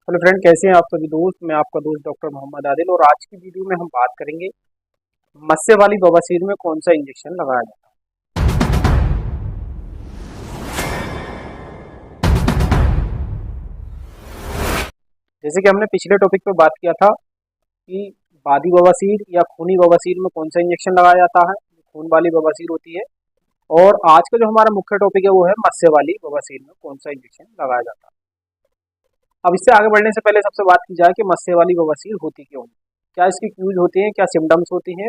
Hello friend, कैसे हैं आप सभी दोस्त। मैं आपका दोस्त डॉक्टर मोहम्मद आदिल और आज की वीडियो में हम बात करेंगे मस्से वाली बवासीर में कौन सा इंजेक्शन लगाया जाता है। जैसे कि हमने पिछले टॉपिक पे बात किया था कि बादी बवासीर या खूनी बवासीर में कौन सा इंजेक्शन लगाया जाता है, खून वाली बवासीर होती है। और आज का जो हमारा मुख्य टॉपिक है वो है मस्से वाली बवासीर में कौन सा इंजेक्शन लगाया जाता है। अब इससे आगे बढ़ने से पहले सबसे बात की जाए कि मस्से वाली बवासीर होती क्यों है, क्या इसकी क्यूज होती है, क्या सिम्टम्स होती हैं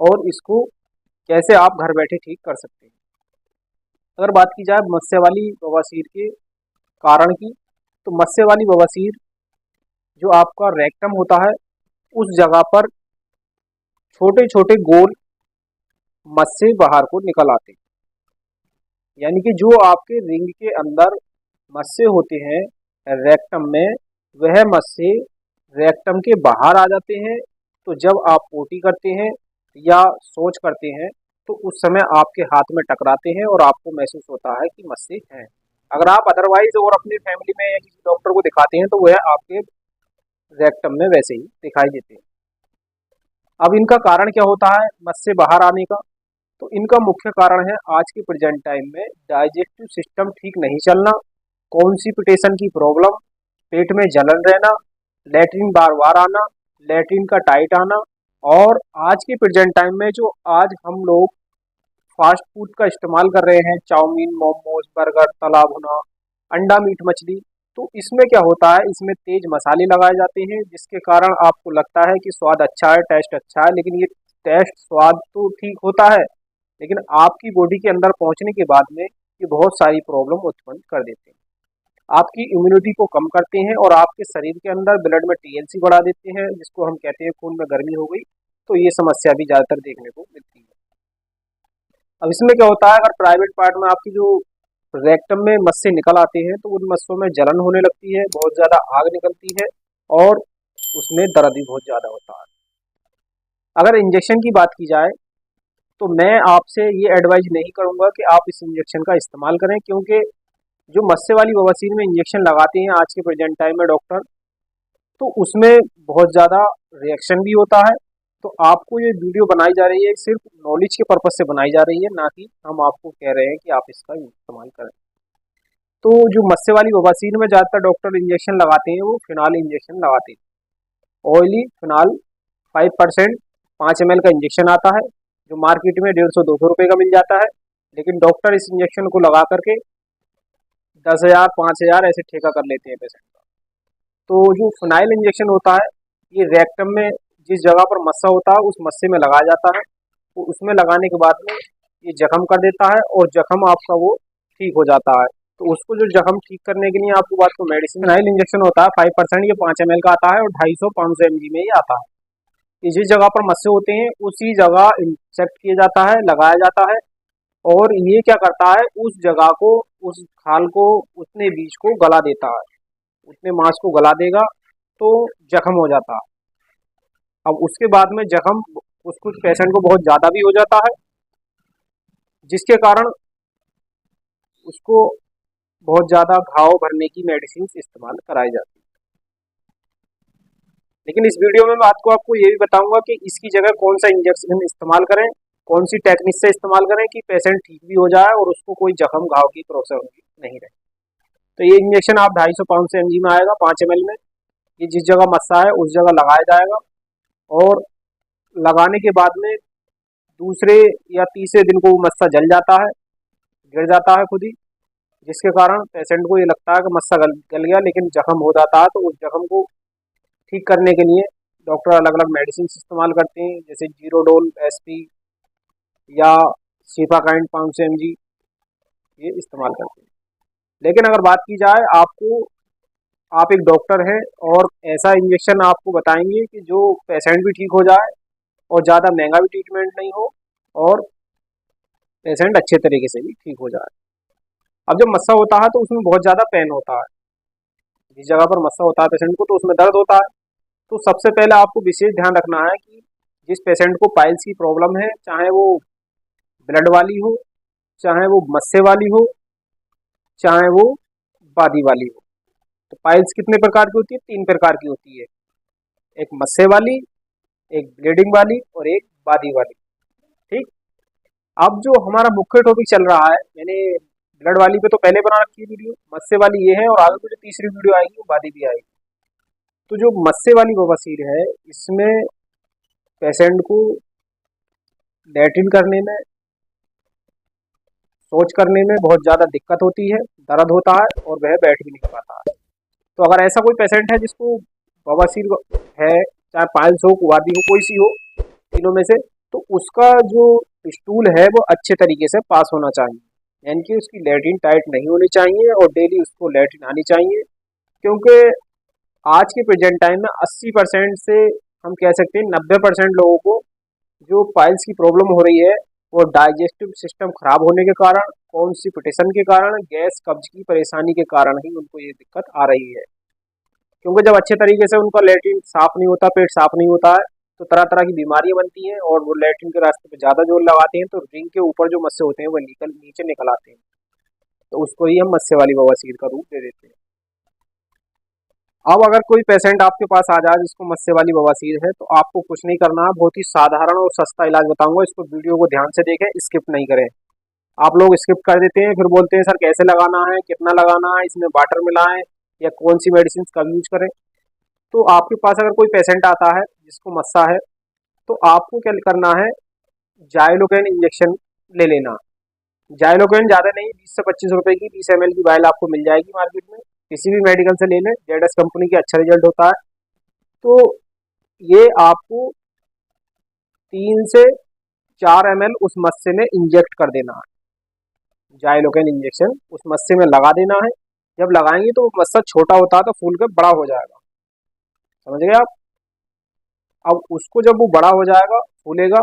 और इसको कैसे आप घर बैठे ठीक कर सकते हैं। अगर बात की जाए मस्से वाली बवासीर के कारण की, तो मस्से वाली बवासीर जो आपका रेक्टम होता है उस जगह पर छोटे छोटे गोल मस्से बाहर को निकल आते हैं। यानी कि जो आपके रिंग के अंदर मस्से होते हैं रेक्टम में, वह मस्से रेक्टम के बाहर आ जाते हैं। तो जब आप पोटी करते हैं या शौच करते हैं तो उस समय आपके हाथ में टकराते हैं और आपको महसूस होता है कि मस्से हैं। अगर आप अदरवाइज और अपनी फैमिली में या किसी डॉक्टर को दिखाते हैं तो वह आपके रेक्टम में वैसे ही दिखाई देते हैं। अब इनका कारण क्या होता है मस्से बाहर आने का, तो इनका मुख्य कारण है आज के प्रेजेंट टाइम में डाइजेस्टिव सिस्टम ठीक नहीं चलना, कॉन्स्टिपेशन की प्रॉब्लम, पेट में जलन रहना, लैट्रिन बार बार आना, लैट्रिन का टाइट आना। और आज के प्रेजेंट टाइम में जो आज हम लोग फास्ट फूड का इस्तेमाल कर रहे हैं, चाउमीन, मोमोज, बर्गर, तला भुना, अंडा, मीट, मछली, तो इसमें क्या होता है, इसमें तेज मसाले लगाए जाते हैं जिसके कारण आपको लगता है कि स्वाद अच्छा है, टेस्ट अच्छा है, लेकिन ये टेस्ट स्वाद तो ठीक होता है लेकिन आपकी बॉडी के अंदर पहुंचने के बाद में ये बहुत सारी प्रॉब्लम उत्पन्न कर देते हैं। आपकी इम्यूनिटी को कम करते हैं और आपके शरीर के अंदर ब्लड में टीएलसी बढ़ा देते हैं जिसको हम कहते हैं खून में गर्मी हो गई। तो ये समस्या भी ज़्यादातर देखने को मिलती है। अब इसमें क्या होता है, अगर प्राइवेट पार्ट में आपकी जो रेक्टम में मस्से निकल आते हैं तो उन मस्सों में जलन होने लगती है, बहुत ज़्यादा आग निकलती है और उसमें दर्द भी बहुत ज़्यादा होता है। अगर इंजेक्शन की बात की जाए तो मैं आपसे ये एडवाइज नहीं करूंगा कि आप इस इंजेक्शन का इस्तेमाल करें, क्योंकि जो मस्से वाली बवासीर में इंजेक्शन लगाते हैं आज के प्रेजेंट टाइम में डॉक्टर, तो उसमें बहुत ज़्यादा रिएक्शन भी होता है। तो आपको ये वीडियो बनाई जा रही है सिर्फ नॉलेज के पर्पज से बनाई जा रही है, ना कि हम आपको कह रहे हैं कि आप इसका इस्तेमाल करें। तो जो मस्से वाली बवासीर में ज़्यादातर डॉक्टर इंजेक्शन लगाते हैं वो फिनाल इंजेक्शन लगाते हैं। ऑयली फिनाल 5%, 5 ml का इंजेक्शन आता है जो मार्केट में 150-200 रुपये का मिल जाता है। लेकिन डॉक्टर इस इंजेक्शन को लगा करके 10,000 5,000 ऐसे ठेका कर लेते हैं पेशेंट का। तो जो फिनाइल इंजेक्शन होता है ये रेक्टम में जिस जगह पर मस्सा होता है उस मस्से में लगाया जाता है। तो उसमें लगाने के बाद में ये जख्म कर देता है और जख्म आपका वो ठीक हो जाता है। तो उसको जो जख्म ठीक करने के लिए आपको बात को मेडिसिन, फिनाइल इंजेक्शन होता है 5%, ये 5 ml का आता है और 250-500 mg में ही आता है। ये जिस जगह पर मस्से होते हैं उसी जगह इंसेक्ट किया जाता है, लगाया जाता है। और ये क्या करता है, उस जगह को, उस खाल को, उतने बीज को गला देता है, उतने मांस को गला देगा तो जख्म हो जाता है। अब उसके बाद में जख्म कुछ कुछ पेशेंट को बहुत ज़्यादा भी हो जाता है जिसके कारण उसको बहुत ज़्यादा घाव भरने की मेडिसिन इस्तेमाल कराई जाती है। लेकिन इस वीडियो में मैं आपको ये भी बताऊंगा कि इसकी जगह कौन सा इंजेक्शन इस्तेमाल करें, कौन सी टेक्निक से इस्तेमाल करें कि पेशेंट ठीक भी हो जाए और उसको कोई जख्म घाव की प्रोसेस नहीं रहे। तो ये इंजेक्शन आप 250-500 mg में आएगा, 5 ml में। ये जिस जगह मस्सा है उस जगह लगाया जाएगा और लगाने के बाद में दूसरे या तीसरे दिन को वो मस्सा जल जाता है, गिर जाता है खुद ही, जिसके कारण पेशेंट को ये लगता है कि मस्सा गल गया, लेकिन जख्म हो जाता है। तो उस जख्म को ठीक करने के लिए डॉक्टर अलग अलग मेडिसिन इस्तेमाल करते हैं जैसे जीरोडोल एसपी या सीफाकाइंड 500 mg, ये इस्तेमाल करते हैं। लेकिन अगर बात की जाए आपको, आप एक डॉक्टर हैं और ऐसा इंजेक्शन आपको बताएंगे कि जो पेशेंट भी ठीक हो जाए और ज़्यादा महंगा भी ट्रीटमेंट नहीं हो और पेशेंट अच्छे तरीके से भी ठीक हो जाए। अब जब मस्सा होता है तो उसमें बहुत ज़्यादा पेन होता है, जिस जगह पर मस्सा होता है पेशेंट को तो उसमें दर्द होता है। तो सबसे पहले आपको विशेष ध्यान रखना है कि जिस पेशेंट को पाइल्स की प्रॉब्लम है, चाहे वो ब्लड वाली हो, चाहे वो मस्से वाली हो, चाहे वो बादी वाली हो, तो पाइल्स कितने प्रकार की होती है? 3 प्रकार की होती है, एक मस्से वाली, एक ब्लीडिंग वाली और एक बादी वाली। ठीक। अब जो हमारा मुख्य टॉपिक चल रहा है, मैंने ब्लड वाली पे तो पहले बना रखी है वीडियो, मस्से वाली ये है और आगे को जो तीसरी वीडियो आएगी वो बादी भी आएगी। तो जो मस्से वाली बवासीर है, इसमें पेशेंट को लैट्रिन करने में, शौच करने में बहुत ज़्यादा दिक्कत होती है, दर्द होता है और वह बैठ भी नहीं पाता है। तो अगर ऐसा कोई पेशेंट है जिसको बवासीर है, चाहे पाइल्स हो, वादी हो, कोई सी हो, तीनों में से, तो उसका जो स्टूल है वो अच्छे तरीके से पास होना चाहिए, यानी कि उसकी लैट्रिन टाइट नहीं होनी चाहिए और डेली उसको लैट्रिन आनी चाहिए। क्योंकि आज के प्रेजेंट टाइम में 80% से हम कह सकते हैं 90% लोगों को जो पाइल्स की प्रॉब्लम हो रही है वो डाइजेस्टिव सिस्टम खराब होने के कारण, कॉन्स्टिपेशन के कारण, गैस कब्ज की परेशानी के कारण ही उनको ये दिक्कत आ रही है। क्योंकि जब अच्छे तरीके से उनका लैट्रिन साफ नहीं होता, पेट साफ नहीं होता है, तो तरह तरह की बीमारियां बनती हैं और वो लैट्रिन के रास्ते पे ज़्यादा जोर लगाते हैं तो रिंग के ऊपर जो मस्से होते हैं वो नीचे निकल आते हैं, तो उसको ही हम मस्से वाली बवासीर का रूप दे देते हैं। अब अगर कोई पेशेंट आपके पास आ जाए जिसको मस्से वाली बवासीर है, तो आपको कुछ नहीं करना है, बहुत ही साधारण और सस्ता इलाज बताऊंगा, इसको वीडियो को ध्यान से देखें, स्किप नहीं करें। आप लोग स्किप कर देते हैं, फिर बोलते हैं सर कैसे लगाना है, कितना लगाना है, इसमें वाटर मिलाएं या कौन सी मेडिसिन कब यूज करें। तो आपके पास अगर कोई पेशेंट आता है जिसको मस्सा है, तो आपको क्या करना है, जाइलोकेन इंजेक्शन ले लेना। जाइलोकेन ज़्यादा नहीं, 20 से 25 रुपए की 20 ml की वायल आपको मिल जाएगी मार्केट में, किसी भी मेडिकल से ले लें, जेडएस कंपनी की, अच्छा रिजल्ट होता है। तो ये आपको 3 से 4 ml उस मस्से में इंजेक्ट कर देना है, जाइलोकेन इंजेक्शन उस मस्से में लगा देना है। जब लगाएंगे तो मस्सा छोटा होता है तो फूल के बड़ा हो जाएगा, समझ गए आप। अब उसको जब वो बड़ा हो जाएगा, फूलेगा,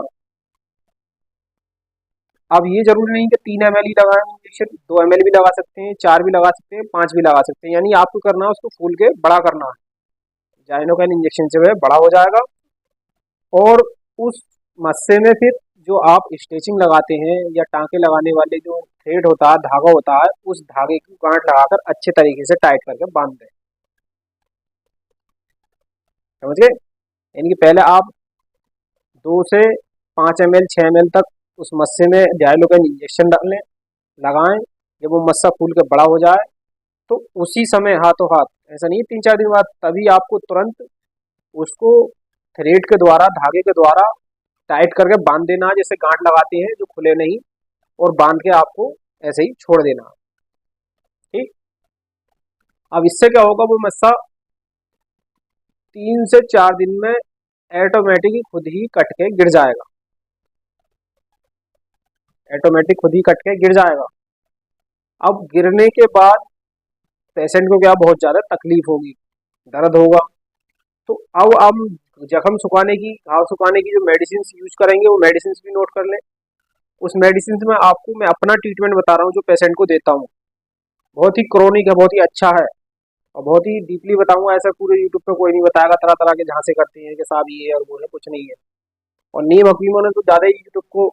अब ये जरूरी नहीं कि 3 ml ही लगाएं इंजेक्शन, 2 ml भी लगा सकते हैं, 4 भी लगा सकते हैं, 5 भी लगा सकते हैं, यानी आपको करना है उसको फूल के बड़ा करना है। जाइलोकेन इंजेक्शन से वह बड़ा हो जाएगा और उस मस्से में फिर जो आप स्टिचिंग लगाते हैं या टाँके लगाने वाले जो थ्रेड होता है, धागा होता है, उस धागे की गांठ लगाकर अच्छे तरीके से टाइट करके बांध दें, समझ गए। यानी कि पहले आप 2 से 5 ml 6 ml तक उस मस्से में जाइलोकेन इंजेक्शन डालें, लगाएं। जब वो मस्सा फूल के बड़ा हो जाए तो उसी समय हाथों हाथ, ऐसा नहीं 3-4 दिन बाद, तभी आपको तुरंत उसको थ्रेड के द्वारा, धागे के द्वारा टाइट करके बांध देना, जैसे गांठ लगाते हैं जो खुले नहीं, और बांध के आपको ऐसे ही छोड़ देना। ठीक। अब इससे क्या होगा, वो मस्सा 3 से 4 दिन में ऑटोमेटिक ही खुद ही कट के गिर जाएगा, ऑटोमेटिक खुद ही कट के गिर जाएगा। अब गिरने के बाद पेशेंट को क्या बहुत ज़्यादा तकलीफ होगी, दर्द होगा। तो अब हम जख्म सुखाने की, घाव सुखाने की जो मेडिसिन यूज करेंगे वो मेडिसिन भी नोट कर लें। उस मेडिसिन में आपको मैं अपना ट्रीटमेंट बता रहा हूँ जो पेशेंट को देता हूँ, बहुत ही क्रोनिक है, बहुत ही अच्छा है और बहुत ही डीपली बताऊंगा, ऐसा पूरे यूट्यूब पे कोई नहीं बताएगा, तरह तरह के झांसे करते हैं कि साहब ये है और वो है, कुछ नहीं है। और नीम हकीमों ने तो ज़्यादा ही यूट्यूब को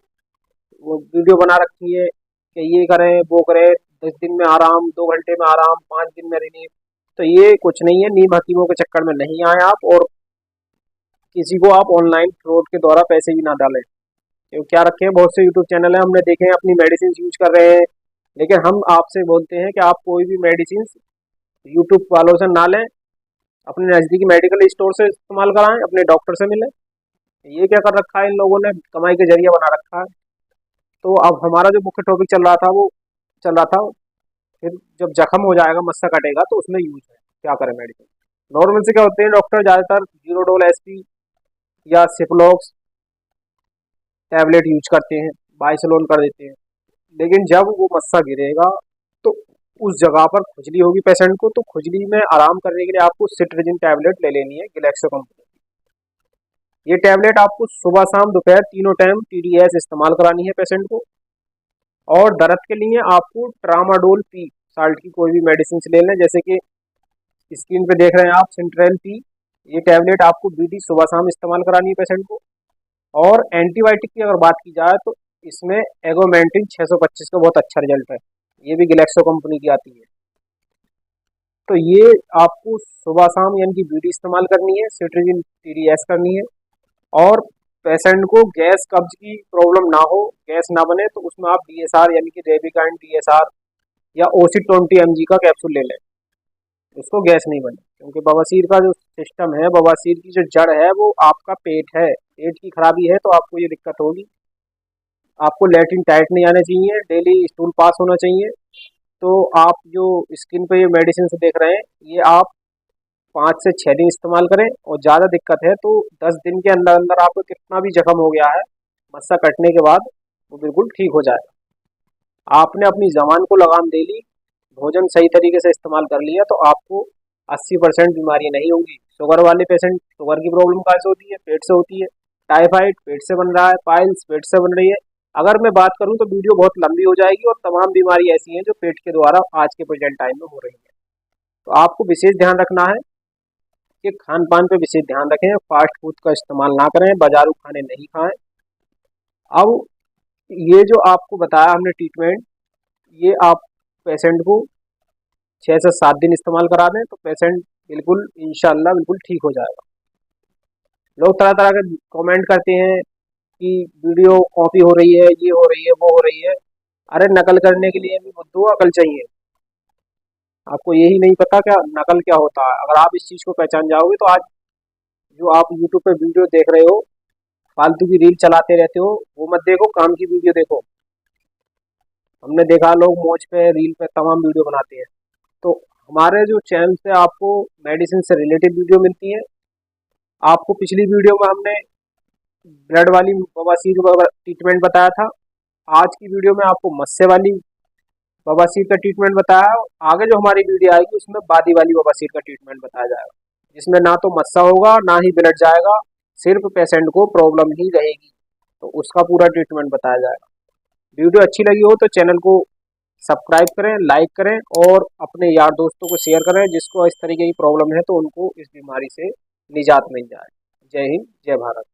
वो वीडियो बना रखी है कि ये करें वो करें, 10 दिन में आराम, 2 घंटे में आराम, 5 दिन में रिलीफ। तो ये कुछ नहीं है, नीम हकीमों के चक्कर में नहीं आए आप, और किसी को आप ऑनलाइन फ्रॉड के द्वारा पैसे भी ना डालें। क्योंकि क्या रखे हैं, बहुत से यूट्यूब चैनल है, हमने देखे हैं अपनी मेडिसिन यूज कर रहे हैं, लेकिन हम आपसे बोलते हैं कि आप कोई भी मेडिसिन यूट्यूब वालों से ना लें, अपने नज़दीकी मेडिकल स्टोर से इस्तेमाल कराएं, अपने डॉक्टर से मिलें। ये क्या कर रखा है इन लोगों ने, कमाई के जरिया बना रखा है। तो अब हमारा जो मुख्य टॉपिक चल रहा था वो चल रहा था, फिर जब जख्म हो जाएगा, मस्सा कटेगा, तो उसमें यूज है क्या करें मेडिसिन। नॉर्मल से क्या होते हैं, डॉक्टर ज़्यादातर जीरोडोल एसपी या सिप्लोक्स टैबलेट यूज करते हैं, बाइसलोन कर देते हैं। लेकिन जब वो मस्सा गिरेगा तो उस जगह पर खुजली होगी पेशेंट को, तो खुजली में आराम करने के लिए आपको सिट्रजिन टैबलेट ले लेनी है, ग्लैक्सो कंपनी की। ये टैबलेट आपको सुबह शाम दोपहर तीनों टाइम TDS इस्तेमाल करानी है पेशेंट को। और दर्द के लिए आपको ट्रामाडोल पी साल्ट की कोई भी मेडिसिन ले लें, जैसे कि स्क्रीन पे देख रहे हैं आप सेंट्रल पी, ये टैबलेट आपको BD सुबह शाम इस्तेमाल करानी है पेशेंट को। और एंटीबायोटिक की अगर बात की जाए तो इसमें एगोमेंटिन 625 का बहुत अच्छा रिजल्ट है, ये भी ग्लैक्सो कंपनी की आती है। तो ये आपको सुबह शाम यानी कि बीडी इस्तेमाल करनी है, सिट्रीजिन TDS करनी है। और पेशेंट को गैस कब्ज की प्रॉब्लम ना हो, गैस ना बने, तो उसमें आप DSR यानी कि रेबिकाइन DSR या OC 20 mg का कैप्सूल ले लें, उसको गैस नहीं बने। क्योंकि बवासीर का जो सिस्टम है, बवासीर की जो जड़ है वो आपका पेट है। पेट की खराबी है तो आपको ये दिक्कत होगी। आपको लैट्रिन टाइट नहीं आना चाहिए, डेली स्टूल पास होना चाहिए। तो आप जो स्किन पे ये मेडिसिन से देख रहे हैं, ये आप 5 से 6 दिन इस्तेमाल करें। और ज़्यादा दिक्कत है तो 10 दिन के अंदर अंदर आपको कितना भी जख्म हो गया है मस्सा कटने के बाद, वो बिल्कुल ठीक हो जाएगा। आपने अपनी जबान को लगाम दे ली, भोजन सही तरीके से इस्तेमाल कर लिया, तो आपको 80% बीमारियां नहीं होंगी। शुगर वाले पेशेंट, शुगर की प्रॉब्लम कहाँ से होती है? पेट से होती है। टाइफाइड पेट से बन रहा है, पाइल्स पेट से बन रही है। अगर मैं बात करूं तो वीडियो बहुत लंबी हो जाएगी, और तमाम बीमारी ऐसी हैं जो पेट के द्वारा आज के प्रेजेंट टाइम में हो रही है। तो आपको विशेष ध्यान रखना है कि खान पान पे विशेष ध्यान रखें, फास्ट फूड का इस्तेमाल ना करें, बाजारू खाने नहीं खाएं। अब ये जो आपको बताया हमने ट्रीटमेंट, ये आप पेशेंट को 6 से 7 दिन इस्तेमाल करा दें तो पेशेंट बिल्कुल इंशाल्लाह बिल्कुल ठीक हो जाएगा। लोग तरह तरह के कमेंट करते हैं कि वीडियो कॉपी हो रही है, ये हो रही है, वो हो रही है। अरे नकल करने के लिए भी बुद्धू अकल चाहिए। आपको यही नहीं पता क्या नकल क्या होता है? अगर आप इस चीज़ को पहचान जाओगे तो आज जो आप यूट्यूब पे वीडियो देख रहे हो, फालतू की रील चलाते रहते हो, वो मत देखो, काम की वीडियो देखो। हमने देखा लोग मौज पे रील पे तमाम वीडियो बनाते हैं। तो हमारे जो चैनल से आपको मेडिसिन से रिलेटेड वीडियो मिलती है। आपको पिछली वीडियो में हमने ब्लड वाली बवासीर का ट्रीटमेंट बताया था। आज की वीडियो में आपको मस्से वाली बवासीर का ट्रीटमेंट बताया है। आगे जो हमारी वीडियो आएगी उसमें बादी वाली बवासीर का ट्रीटमेंट बताया जाएगा, जिसमें ना तो मस्सा होगा ना ही ब्लड जाएगा, सिर्फ पेशेंट को प्रॉब्लम ही रहेगी। तो उसका पूरा ट्रीटमेंट बताया जाएगा। वीडियो अच्छी लगी हो तो चैनल को सब्सक्राइब करें, लाइक करें, और अपने यार दोस्तों को शेयर करें जिसको इस तरीके की प्रॉब्लम है, तो उनको इस बीमारी से निजात मिल जाए। जय हिंद, जय भारत।